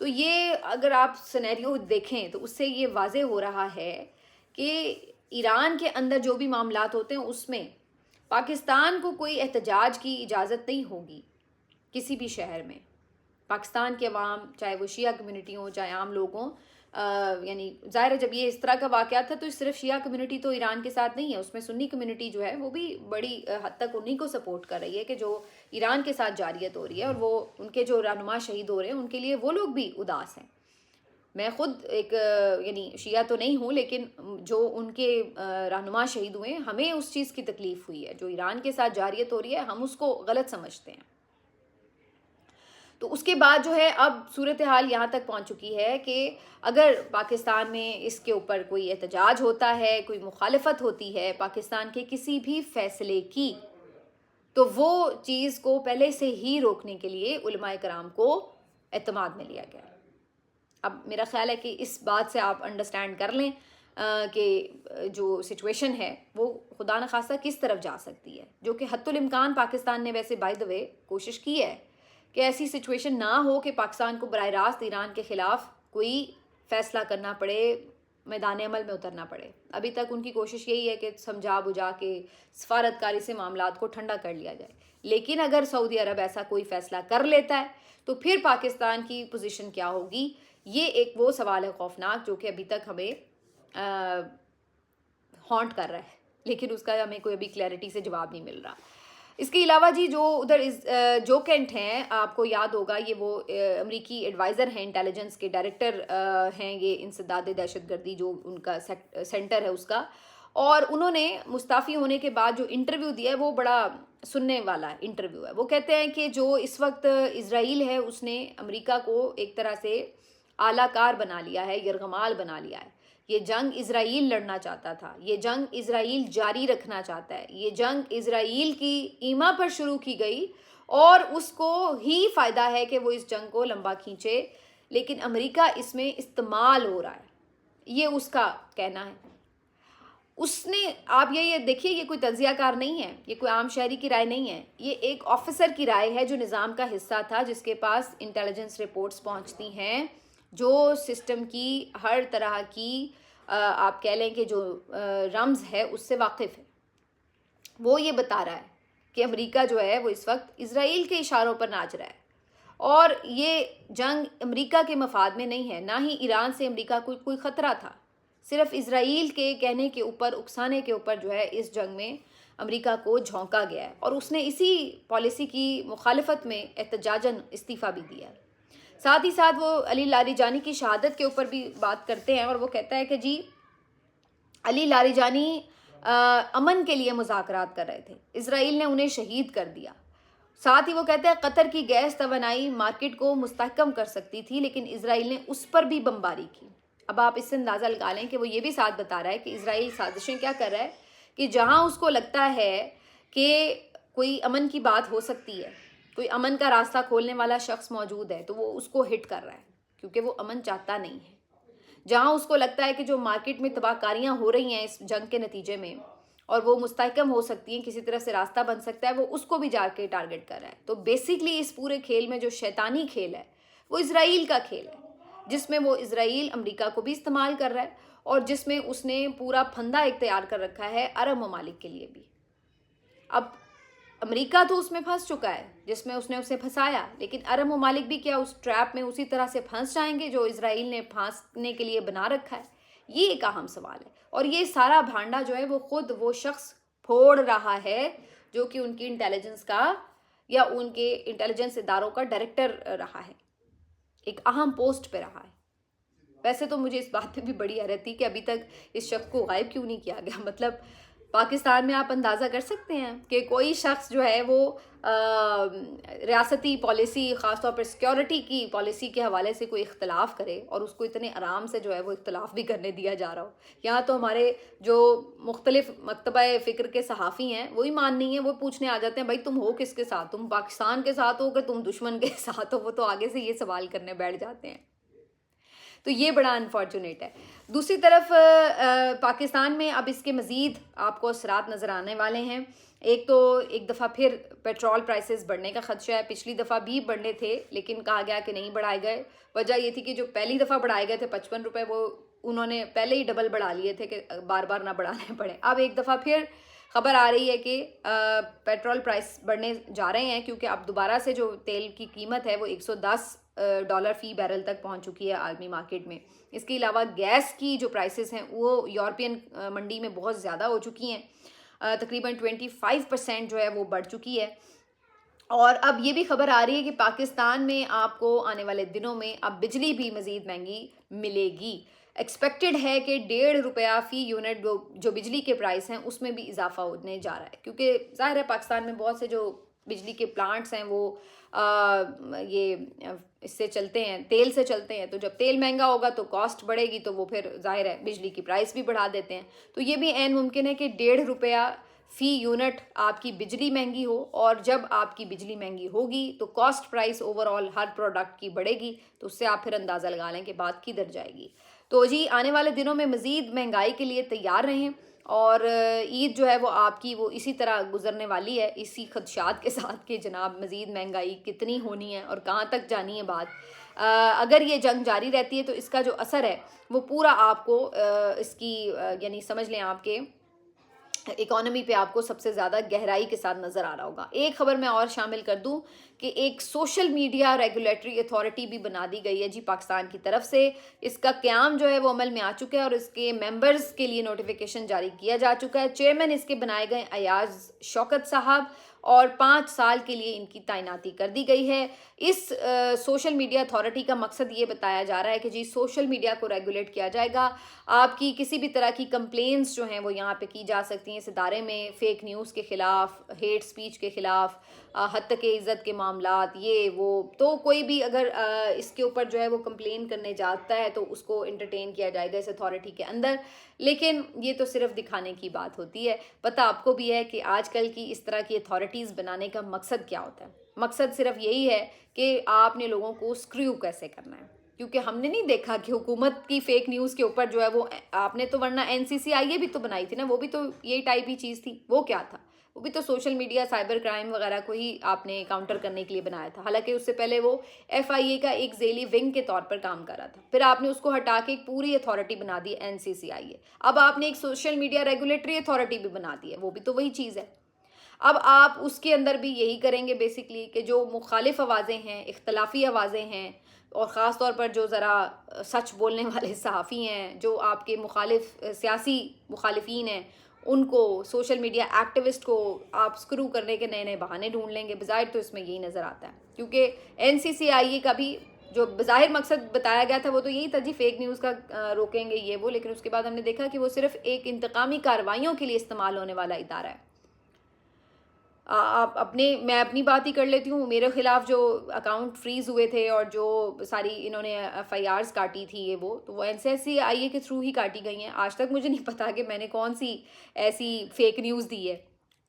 تو یہ اگر آپ سینیریو دیکھیں تو اس سے یہ واضح ہو رہا ہے کہ ایران کے اندر جو بھی معاملات ہوتے ہیں اس میں پاکستان کو کوئی احتجاج کی اجازت نہیں ہوگی کسی بھی شہر میں. پاکستان کے عوام چاہے وہ شیعہ کمیونٹی ہوں چاہے عام لوگ ہوں، یعنی ظاہر ہے جب یہ اس طرح کا واقعہ تھا تو صرف شیعہ کمیونٹی تو ایران کے ساتھ نہیں ہے، اس میں سنی کمیونٹی جو ہے وہ بھی بڑی حد تک انہی کو سپورٹ کر رہی ہے کہ جو ایران کے ساتھ جارحیت ہو رہی ہے، اور وہ ان کے جو رہنما شہید ہو رہے ہیں ان کے لیے وہ لوگ بھی اداس ہیں. میں خود ایک یعنی شیعہ تو نہیں ہوں، لیکن جو ان کے رہنما شہید ہوئے ہیں ہمیں اس چیز کی تکلیف ہوئی ہے. جو ایران کے ساتھ جارحیت ہو رہی ہے ہم اس کو غلط سمجھتے ہیں. تو اس کے بعد جو ہے اب صورتحال یہاں تک پہنچ چکی ہے کہ اگر پاکستان میں اس کے اوپر کوئی احتجاج ہوتا ہے، کوئی مخالفت ہوتی ہے پاکستان کے کسی بھی فیصلے کی، تو وہ چیز کو پہلے سے ہی روکنے کے لیے علماء کرام کو اعتماد میں لیا گیا. اب میرا خیال ہے کہ اس بات سے آپ انڈرسٹینڈ کر لیں کہ جو سچویشن ہے وہ خدا نخواستہ کس طرف جا سکتی ہے، جو کہ حتی الامکان پاکستان نے ویسے بائی دا وے کوشش کی ہے کہ ایسی سچویشن نہ ہو کہ پاکستان کو براہ راست ایران کے خلاف کوئی فیصلہ کرنا پڑے، میدان عمل میں اترنا پڑے. ابھی تک ان کی کوشش یہی ہے کہ سمجھا بجھا کے سفارتکاری سے معاملات کو ٹھنڈا کر لیا جائے. لیکن اگر سعودی عرب ایسا کوئی فیصلہ کر لیتا ہے تو پھر پاکستان کی پوزیشن کیا ہوگی، یہ ایک وہ سوال ہے خوفناک جو کہ ابھی تک ہمیں ہانٹ کر رہا ہے، لیکن اس کا ہمیں کوئی ابھی کلیئرٹی سے جواب نہیں مل رہا. اس کے علاوہ جی جو ادھر جو کینٹ ہیں، آپ کو یاد ہوگا یہ وہ امریکی ایڈوائزر ہیں، انٹیلیجنس کے ڈائریکٹر ہیں، یہ انسداد دہشت گردی جو ان کا سینٹر ہے اس کا. اور انہوں نے مستعفی ہونے کے بعد جو انٹرویو دیا ہے وہ بڑا سننے والا انٹرویو ہے. وہ کہتے ہیں کہ جو اس وقت اسرائیل ہے اس نے امریکہ کو ایک طرح سے اعلیٰ کار بنا لیا ہے، یرغمال بنا لیا ہے. یہ جنگ اسرائیل لڑنا چاہتا تھا، یہ جنگ اسرائیل جاری رکھنا چاہتا ہے، یہ جنگ اسرائیل کی ایما پر شروع کی گئی اور اس کو ہی فائدہ ہے کہ وہ اس جنگ کو لمبا کھینچے، لیکن امریکہ اس میں استعمال ہو رہا ہے، یہ اس کا کہنا ہے. اس نے آپ یہ دیکھیے یہ کوئی تجزیہ کار نہیں ہے، یہ کوئی عام شہری کی رائے نہیں ہے، یہ ایک آفیسر کی رائے ہے جو نظام کا حصہ تھا، جس کے پاس انٹیلیجنس رپورٹس پہنچتی ہیں، جو سسٹم کی ہر طرح کی آپ کہہ لیں کہ جو رمز ہے اس سے واقف ہے. وہ یہ بتا رہا ہے کہ امریکہ جو ہے وہ اس وقت اسرائیل کے اشاروں پر ناچ رہا ہے، اور یہ جنگ امریکہ کے مفاد میں نہیں ہے، نہ ہی ایران سے امریکہ کو کوئی خطرہ تھا. صرف اسرائیل کے کہنے کے اوپر، اکسانے کے اوپر جو ہے اس جنگ میں امریکہ کو جھونکا گیا ہے، اور اس نے اسی پالیسی کی مخالفت میں احتجاجاً استعفیٰ بھی دیا ہے. ساتھ ہی ساتھ وہ علی لاریجانی کی شہادت کے اوپر بھی بات کرتے ہیں، اور وہ کہتا ہے کہ جی علی لاریجانی امن کے لیے مذاکرات کر رہے تھے، اسرائیل نے انہیں شہید کر دیا. ساتھ ہی وہ کہتے ہیں قطر کی گیس توانائی مارکیٹ کو مستحکم کر سکتی تھی، لیکن اسرائیل نے اس پر بھی بمباری کی. اب آپ اس سے اندازہ لگا لیں کہ وہ یہ بھی ساتھ بتا رہا ہے کہ اسرائیل سازشیں کیا کر رہا ہے کہ جہاں اس کو لگتا ہے کہ کوئی امن کی بات ہو سکتی ہے، کوئی امن کا راستہ کھولنے والا شخص موجود ہے، تو وہ اس کو ہٹ کر رہا ہے، کیونکہ وہ امن چاہتا نہیں ہے. جہاں اس کو لگتا ہے کہ جو مارکیٹ میں تباہ کاریاں ہو رہی ہیں اس جنگ کے نتیجے میں اور وہ مستحکم ہو سکتی ہیں، کسی طرح سے راستہ بن سکتا ہے، وہ اس کو بھی جا کے ٹارگٹ کر رہا ہے. تو بیسیکلی اس پورے کھیل میں جو شیطانی کھیل ہے وہ اسرائیل کا کھیل ہے، جس میں وہ اسرائیل امریکہ کو بھی استعمال کر رہا ہے، اور جس میں اس نے پورا پھندا اختیار کر رکھا ہے عرب ممالک کے لیے بھی. اب امریکہ تو اس میں پھنس چکا ہے جس میں اس نے اسے پھنسایا، لیکن عرب ممالک بھی کیا اس ٹریپ میں اسی طرح سے پھنس جائیں گے جو اسرائیل نے پھانسنے کے لیے بنا رکھا ہے؟ یہ ایک اہم سوال ہے، اور یہ سارا بھانڈا جو ہے وہ خود وہ شخص پھوڑ رہا ہے جو کہ ان کی انٹیلیجنس کا یا ان کے انٹیلیجنس اداروں کا ڈائریکٹر رہا ہے، ایک اہم پوسٹ پہ رہا ہے. ویسے تو مجھے اس بات پہ بھی بڑی حیرت تھی کہ ابھی تک اس شخص کو غائب کیوں نہیں کیا گیا. مطلب پاکستان میں آپ اندازہ کر سکتے ہیں کہ کوئی شخص جو ہے وہ ریاستی پالیسی، خاص طور پر سیکیورٹی کی پالیسی کے حوالے سے کوئی اختلاف کرے اور اس کو اتنے آرام سے جو ہے وہ اختلاف بھی کرنے دیا جا رہا ہو. یہاں تو ہمارے جو مختلف مکتبہ فکر کے صحافی ہیں وہی مان نہیں ہیں، وہ پوچھنے آ جاتے ہیں بھائی تم ہو کس کے ساتھ، تم پاکستان کے ساتھ ہو کہ تم دشمن کے ساتھ ہو. وہ تو آگے سے یہ سوال کرنے بیٹھ جاتے ہیں. تو یہ بڑا انفارچونیٹ ہے. دوسری طرف پاکستان میں اب اس کے مزید آپ کو اثرات نظر آنے والے ہیں. ایک تو ایک دفعہ پھر پیٹرول پرائسز بڑھنے کا خدشہ ہے. پچھلی دفعہ بھی بڑھنے تھے لیکن کہا گیا کہ نہیں بڑھائے گئے. وجہ یہ تھی کہ جو پہلی دفعہ بڑھائے گئے تھے 55 روپے وہ انہوں نے پہلے ہی ڈبل بڑھا لیے تھے کہ بار بار نہ بڑھانے پڑے. اب ایک دفعہ پھر خبر آ رہی ہے کہ پیٹرول پرائس بڑھنے جا رہے ہیں کیونکہ اب دوبارہ سے جو تیل کی قیمت ہے وہ $110 فی بیرل تک پہنچ چکی ہے عالمی مارکیٹ میں. اس کے علاوہ گیس کی جو پرائسز ہیں وہ یورپین منڈی میں بہت زیادہ ہو چکی ہیں, تقریباً 25% جو ہے وہ بڑھ چکی ہے. اور اب یہ بھی خبر آ رہی ہے کہ پاکستان میں آپ کو آنے والے دنوں میں اب بجلی بھی مزید مہنگی ملے گی. ایکسپیکٹڈ ہے کہ $1.5 فی یونٹ جو بجلی کے پرائس ہیں اس میں بھی اضافہ ہونے جا رہا ہے, کیونکہ ظاہر ہے پاکستان میں بہت سے جو بجلی کے پلانٹس ہیں وہ یہ اس سے چلتے ہیں, تیل سے چلتے ہیں. تو جب تیل مہنگا ہوگا تو کاسٹ بڑھے گی, تو وہ پھر ظاہر ہے بجلی کی پرائس بھی بڑھا دیتے ہیں. تو یہ بھی عین ممکن ہے کہ $1.5 فی یونٹ آپ کی بجلی مہنگی ہو, اور جب آپ کی بجلی مہنگی ہوگی تو کاسٹ پرائس اوور آل ہر پروڈکٹ کی بڑھے گی. تو اس سے آپ پھر اندازہ لگا لیں کہ بات کدھر جائے گی. تو جی آنے والے دنوں میں مزید مہنگائی کے لیے تیار رہیں, اور عید جو ہے وہ آپ کی وہ اسی طرح گزرنے والی ہے, اسی خدشات کے ساتھ کہ جناب مزید مہنگائی کتنی ہونی ہے اور کہاں تک جانی ہے بات. اگر یہ جنگ جاری رہتی ہے تو اس کا جو اثر ہے وہ پورا آپ کو اس کی یعنی سمجھ لیں آپ کے اکانومی پہ آپ کو سب سے زیادہ گہرائی کے ساتھ نظر آ رہا ہوگا. ایک خبر میں اور شامل کر دوں کہ ایک سوشل میڈیا ریگولیٹری اتھارٹی بھی بنا دی گئی ہے جی پاکستان کی طرف سے. اس کا قیام جو ہے وہ عمل میں آ چکا ہے اور اس کے ممبرز کے لیے نوٹیفیکیشن جاری کیا جا چکا ہے. چیئرمین اس کے بنائے گئے ایاز شوکت صاحب, اور 5 سال کے لیے ان کی تعیناتی کر دی گئی ہے. اس سوشل میڈیا اتھارٹی کا مقصد یہ بتایا جا رہا ہے کہ جی سوشل میڈیا کو ریگولیٹ کیا جائے گا. آپ کی کسی بھی طرح کی کمپلینس جو ہیں وہ یہاں پہ کی جا سکتی ہیں اس ادارے میں, فیک نیوز کے خلاف, ہیٹ سپیچ کے خلاف, حد تک عزت کے معاملات, یہ وہ. تو کوئی بھی اگر اس کے اوپر جو ہے وہ کمپلین کرنے جاتا ہے تو اس کو انٹرٹین کیا جائے گا اس اتھارٹی کے اندر. لیکن یہ تو صرف دکھانے کی بات ہوتی ہے. پتہ آپ کو بھی ہے کہ آج کل کی اس طرح کی اتھارٹیز بنانے کا مقصد کیا ہوتا ہے. مقصد صرف یہی ہے کہ آپ نے لوگوں کو اسکریو کیسے کرنا ہے, کیونکہ ہم نے نہیں دیکھا کہ حکومت کی فیک نیوز کے اوپر جو ہے وہ آپ نے تو ورنہ NCCIA بھی تو بنائی تھی نا, وہ بھی تو یہی ٹائپ ہی چیز تھی. وہ کیا تھا, وہ بھی تو سوشل میڈیا سائبر کرائم وغیرہ کو ہی آپ نے کاؤنٹر کرنے کے لیے بنایا تھا. حالانکہ اس سے پہلے وہ FIA کا ایک ذیلی ونگ کے طور پر کام کر رہا تھا. پھر آپ نے اس کو ہٹا کے ایک پوری اتھارٹی بنا دی NCCIA. اب آپ نے ایک سوشل میڈیا ریگولیٹری اتھارٹی بھی بنا دی ہے, وہ بھی تو وہی چیز ہے. اب آپ اس کے اندر بھی یہی کریں گے بیسکلی کہ جو مخالف آوازیں ہیں, اختلافی آوازیں ہیں, اور خاص طور پر جو ذرا سچ بولنے والے صحافی ہیں, جو آپ کے مخالف سیاسی مخالفین ہیں, ان کو, سوشل میڈیا ایکٹیوسٹ کو آپ اسکرو کرنے کے نئے نئے بہانے ڈھونڈ لیں گے. بظاہر تو اس میں یہی نظر آتا ہے, کیونکہ NCCIA کا بھی جو بظاہر مقصد بتایا گیا تھا وہ تو یہی تھا جی فیک نیوز کا روکیں گے یہ وہ, لیکن اس کے بعد ہم نے دیکھا کہ وہ صرف ایک انتقامی کارروائیوں کے لیے استعمال ہونے والا ادارہ ہے. آپ میں اپنی بات ہی کر لیتی ہوں. میرے خلاف جو اکاؤنٹ فریز ہوئے تھے اور جو ساری انہوں نے FIRs کاٹی تھی یہ وہ, تو وہ NCCIA کے تھرو ہی کاٹی گئی ہیں. آج تک مجھے نہیں پتا کہ میں نے کون سی ایسی فیک نیوز دی ہے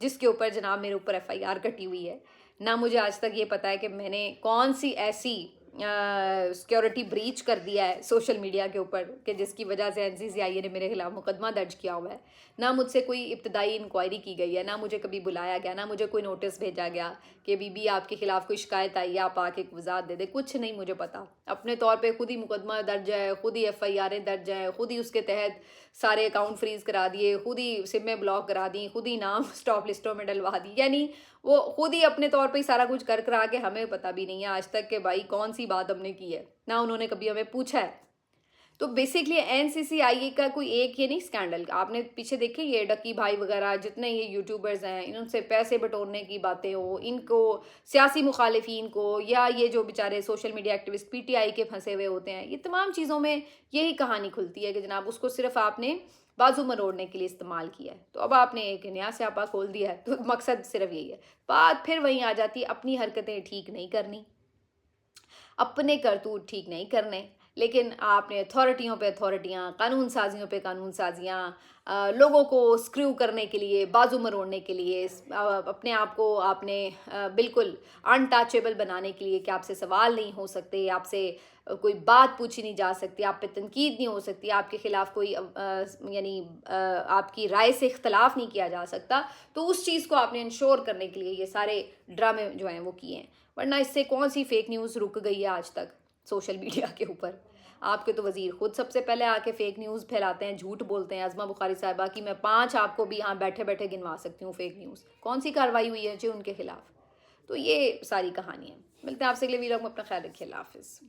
جس کے اوپر جناب میرے اوپر FIR کٹی ہوئی ہے. نہ مجھے آج تک یہ پتا ہے کہ میں نے کون سی ایسی سیکیورٹی بریچ کر دیا ہے سوشل میڈیا کے اوپر کہ جس کی وجہ سے NCCIA نے میرے خلاف مقدمہ درج کیا ہوا ہے. نہ مجھ سے کوئی ابتدائی انکوائری کی گئی ہے, نہ مجھے کبھی بلایا گیا, نہ مجھے کوئی نوٹس بھیجا گیا کہ بی آپ کے خلاف کوئی شکایت آئی ہے آپ آ کے وضاحت دے دیں. کچھ نہیں مجھے پتا. اپنے طور پہ خود ہی مقدمہ درج ہے, خود ہی FIRیں درج ہیں, خود ہی اس کے تحت سارے اکاؤنٹ فریز کرا دیے, خود ہی سمیں بلاک کرا دیں, خود ہی نام اسٹاپ لسٹوں میں ڈلوا دی. یعنی وہ خود ہی اپنے طور پہ ہی سارا کچھ کرا کے ہمیں پتہ بھی نہیں ہے آج تک کہ بھائی کون سی بات ہم نے کی ہے, نہ انہوں نے کبھی ہمیں پوچھا ہے. تو بیسکلی NCCIA کا کوئی ایک یہ نہیں اسکینڈل, آپ نے پیچھے دیکھے یہ ڈکی بھائی وغیرہ جتنے یہ یوٹیوبرز ہیں, ان سے پیسے بٹورنے کی باتیں ہو, ان کو سیاسی مخالفین کو, یا یہ جو بیچارے سوشل میڈیا ایکٹیوسٹ PTI کے پھنسے ہوئے ہوتے ہیں, یہ تمام چیزوں میں یہی کہانی کھلتی ہے کہ جناب اس کو صرف آپ نے بازو مروڑنے کے لیے استعمال کیا ہے. تو اب آپ نے ایک نیا سیاپا کھول دیا ہے, تو مقصد صرف یہی ہے. بات پھر وہیں آ جاتی ہے, اپنی حرکتیں ٹھیک نہیں کرنی, اپنے کرتوت ٹھیک نہیں کرنے, لیکن آپ نے اتھارٹیوں پہ اتھارٹیاں, قانون سازیوں پہ قانون سازیاں, لوگوں کو اسکریو کرنے کے لیے, بازو مروڑنے کے لیے, اپنے آپ کو آپ نے بالکل انٹچیبل بنانے کے لیے کہ آپ سے سوال نہیں ہو سکتے, آپ سے کوئی بات پوچھی نہیں جا سکتی، آپ پہ تنقید نہیں ہو سکتی، آپ کے خلاف کوئی یعنی آپ کی رائے سے اختلاف نہیں کیا جا سکتا، تو اس چیز کو آپ نے انشور کرنے کے لیے یہ سارے ڈرامے جو ہیں وہ کیے ہیں. ورنہ اس سے کون سی فیک نیوز رک گئی ہے آج تک سوشل میڈیا کے اوپر. آپ کے تو وزیر خود سب سے پہلے آ کے فیک نیوز پھیلاتے ہیں، جھوٹ بولتے ہیں. عظمہ بخاری صاحبہ کی میں 5 آپ کو بھی ہاں بیٹھے بیٹھے گنوا سکتی ہوں فیک نیوز. کون سی کارروائی ہوئی ہے جی ان کے خلاف؟ تو یہ ساری کہانی ہے. ملتے ہیں آپ سے اگلے ویلاگ میں، اپنا خیال رکھیے. اللہ حافظ.